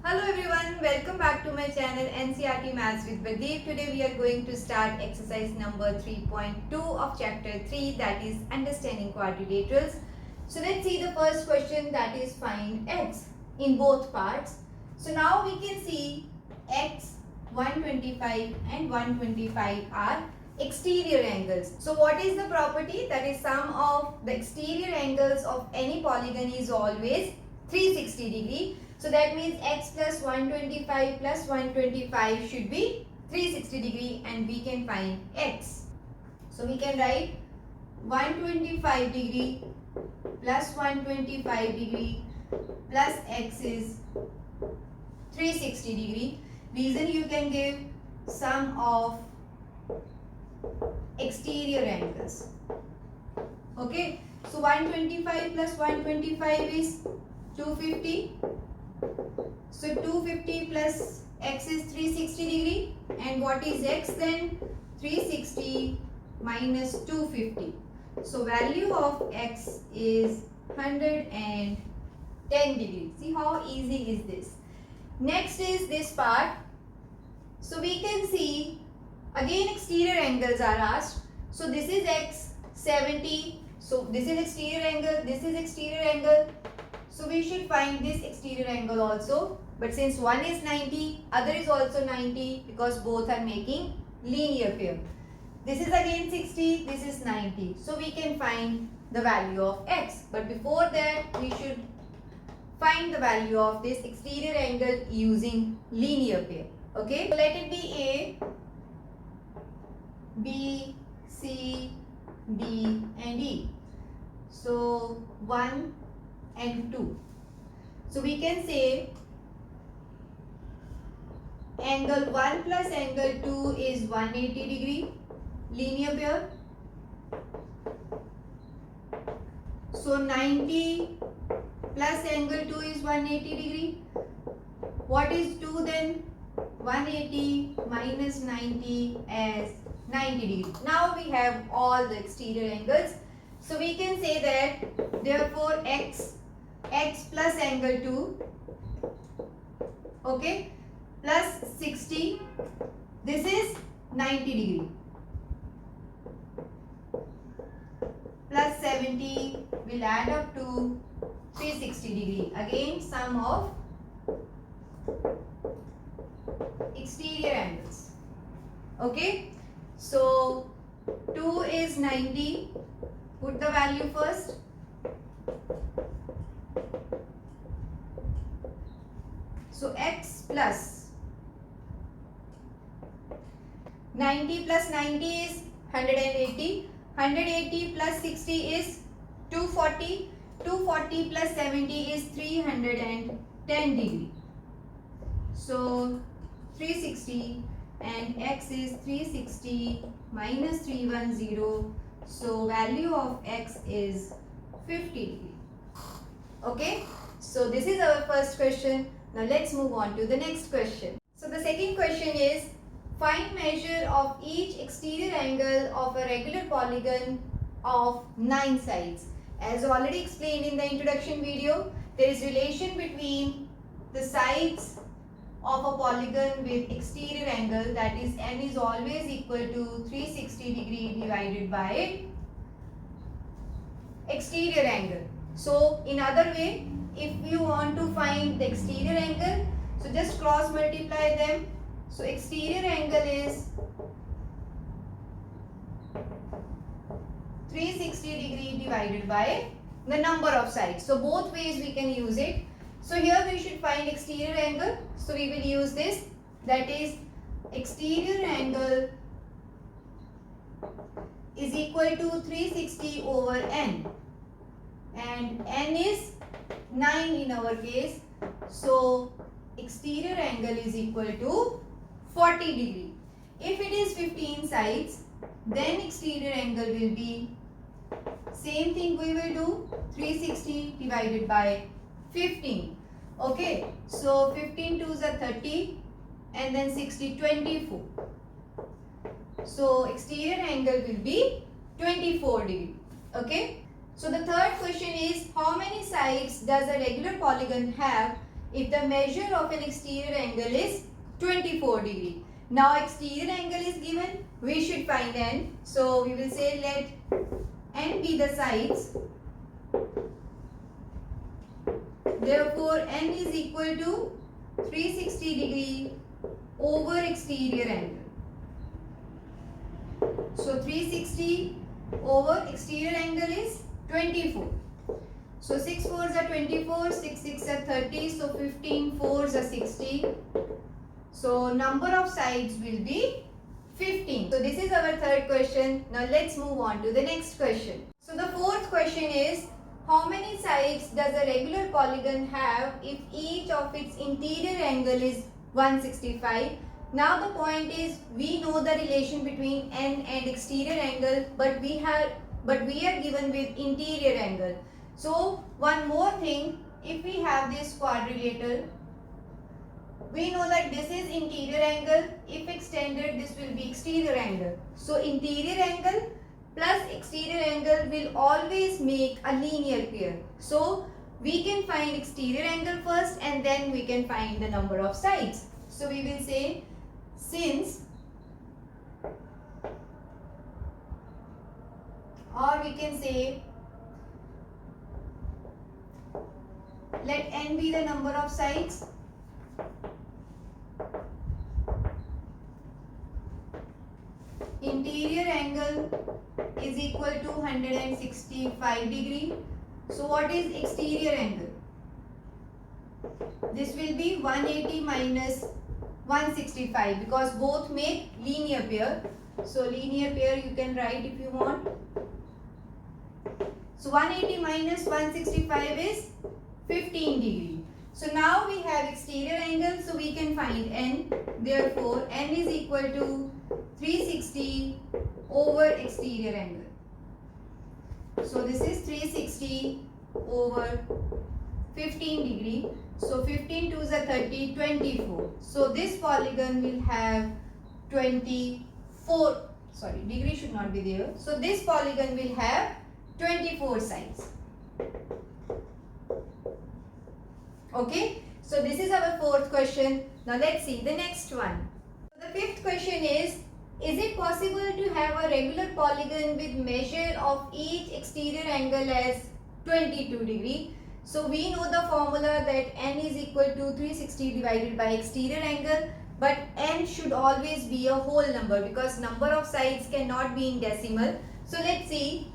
Hello everyone, welcome back to my channel NCERT Maths with Pradeep. Today we are going to start exercise number 3.2 of chapter 3, that is understanding quadrilaterals. So let's see the first question, that is find x in both parts. So now we can see x 125 and 125 are exterior angles. So what is the property? That is sum of the exterior angles of any polygon is always 360 degree. So that means x plus 125 plus 125 should be 360 degree and we can find x. So we can write 125 degree plus 125 degree plus x is 360 degree. Reason you can give sum of exterior angles. Okay. So 125 plus 125 is 250. So 250 plus x is 360 degree, and what is x then? 360 minus 250. So value of x is 110 degree. See how easy is this. Next is this part. So we can see again exterior angles are asked. So this is x 70. So this is exterior angle, this is exterior angle. So we should find this exterior angle also. But since one is 90, other is also 90 because both are making linear pair. This is again 60, this is 90. So we can find the value of x. But before that, we should find the value of this exterior angle using linear pair. Okay. So let it be A, B, C, D and E. So 1 and 2. So we can say angle 1 plus angle 2 is 180 degree linear pair. So 90 plus angle 2 is 180 degree. What is 2 then? 180 minus 90 as 90 degree. Now we have all the exterior angles. So we can say that therefore x plus angle 2, okay, plus 60, this is 90 degree, plus 70 will add up to 360 degree. Again sum of exterior angles. Okay, so 2 is 90, put the value first. So x plus 90 plus 90 is 180. 180 plus 60 is 240. 240 plus 70 is 310 degree. So 360 and x is 360 minus 310. So value of x is 50 degree. Okay. So this is our first question. Now let's move on to the next question. So the second question is find measure of each exterior angle of a regular polygon of 9 sides. As already explained in the introduction video, there is relation between the sides of a polygon with exterior angle, that is n is always equal to 360 degree divided by exterior angle. So in other way, if you want to find the exterior angle, so just cross multiply them. So exterior angle is 360 degree divided by the number of sides. So both ways we can use it. So here we should find exterior angle. So we will use this, that is exterior angle is equal to 360 over n, and n is 9 in our case. So exterior angle is equal to 40 degree. If it is 15 sides, then exterior angle will be same thing we will do, 360 divided by 15. Okay, so 15 2s are 30 and then 60 24. So exterior angle will be 24 degree. Okay. So the third question is how many sides does a regular polygon have if the measure of an exterior angle is 24 degree. Now exterior angle is given, we should find n. So we will say let n be the sides. Therefore n is equal to 360 degree over exterior angle. So 360 over exterior angle is 24. So 6 4s are 24, 6 6 are 30, so 15 4s are 60. So number of sides will be 15. So this is our third question. Now let's move on to the next question. So the fourth question is, how many sides does a regular polygon have if each of its interior angle is 165? Now the point is, we know the relation between n and exterior angle, but we are given with interior angle. So one more thing, if we have this quadrilateral, we know that this is interior angle. If extended, this will be exterior angle. So interior angle plus exterior angle will always make a linear pair. So we can find exterior angle first and then we can find the number of sides. So we will say, since, or we can say, let n be the number of sides. Interior angle is equal to 165 degree. So what is exterior angle? This will be 180 minus 165 because both make linear pair. So linear pair you can write if you want. So 180 minus 165 is 15 degree. So now we have exterior angle, so we can find n. Therefore n is equal to 360 over exterior angle. So this is 360 over 15 degree. So 15 2s are 30, 24. So this polygon will have 24, sorry, degree should not be there. So this polygon will have 24 sides. Okay, so this is our fourth question. Now let's see the next one. The fifth question is it possible to have a regular polygon with measure of each exterior angle as 22 degree? So we know the formula that n is equal to 360 divided by exterior angle, but n should always be a whole number because number of sides cannot be in decimal. So let's see,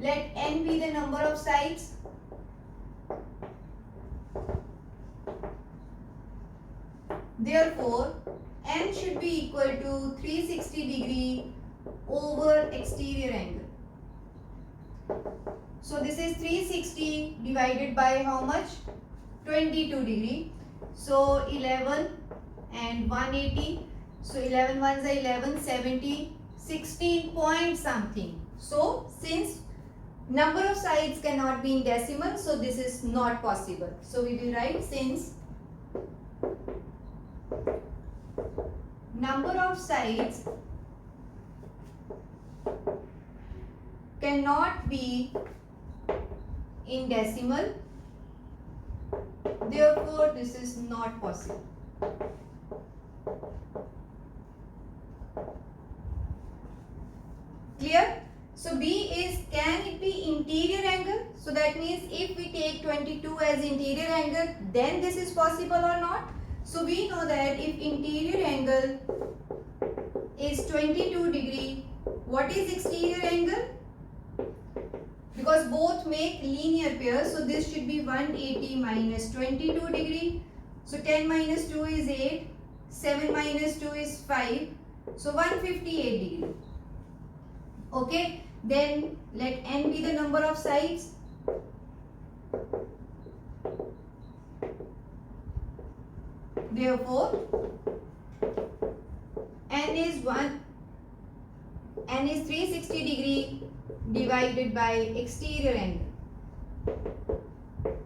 let n be the number of sides. Therefore n should be equal to 360 degree over exterior angle. So this is 360 divided by how much? 22 degree. So 11 and 180. So 11 ones are 11, 70, 16 point something. So since number of sides cannot be in decimal, so this is not possible. So we will write, since number of sides cannot be in decimal, therefore this is not possible. Clear? So B is, can it be interior angle? So that means if we take 22 as interior angle, then this is possible or not? So we know that if interior angle is 22 degree, what is exterior angle? Because both make linear pairs, so this should be 180 minus 22 degree. So 10 minus 2 is 8, 7 minus 2 is 5, so 158 degree. Okay, then let n be the number of sides. Therefore n is 360 degree divided by exterior angle.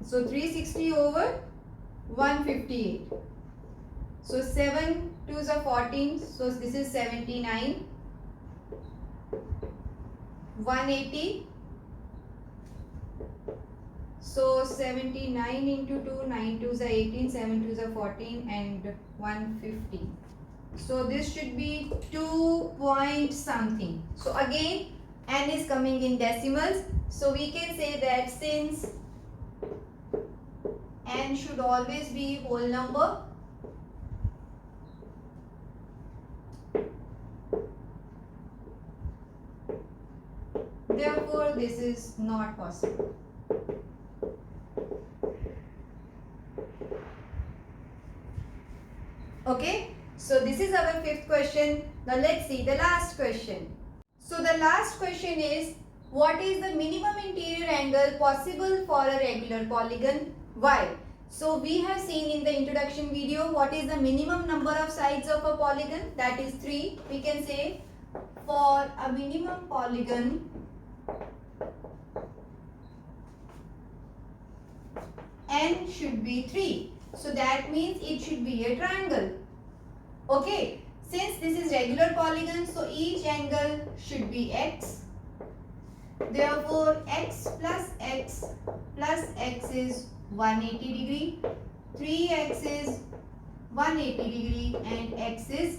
So 360 over 158. So 7 2s are 14. So this is 79. 180. So 79 into 2, 9 2s are 18, 7 2s are 14 and 150. So this should be 2 point something. So again n is coming in decimals. So we can say that since n should always be whole number, therefore this is not possible. Okay, so this is our fifth question. Now let's see the last question. So the last question is, what is the minimum interior angle possible for a regular polygon? Why? So we have seen in the introduction video what is the minimum number of sides of a polygon, that is 3. We can say for a minimum polygon n should be 3. So that means it should be a triangle. Okay, since this is regular polygon, so each angle should be x. Therefore x plus x is 180 degree, 3x is 180 degree and x is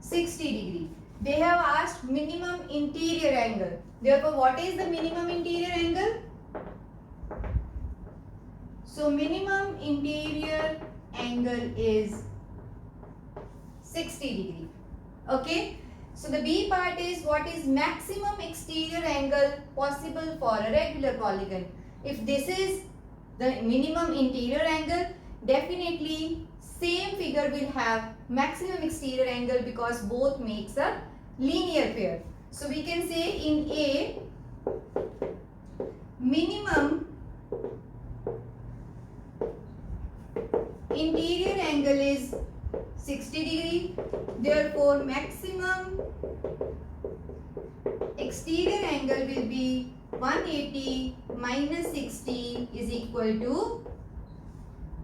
60 degree. They have asked minimum interior angle. Therefore what is the minimum interior angle? So minimum interior angle is 60 degree. Okay. So the B part is, what is maximum exterior angle possible for a regular polygon? If this is the minimum interior angle, definitely same figure will have maximum exterior angle because both makes a linear pair. So we can say in A, minimum interior angle is 60 degree, therefore maximum exterior angle will be 180 minus 60 is equal to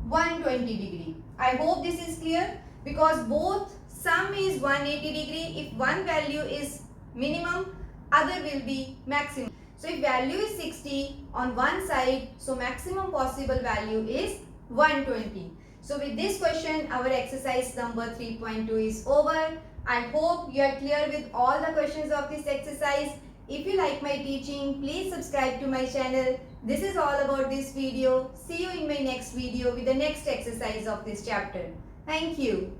120 degree. I hope this is clear, because both sum is 180 degree. If one value is minimum, other will be maximum. So if value is 60 on one side, so maximum possible value is 120. So with this question, our exercise number 3.2 is over. I hope you are clear with all the questions of this exercise. If you like my teaching, please subscribe to my channel. This is all about this video. See you in my next video with the next exercise of this chapter. Thank you.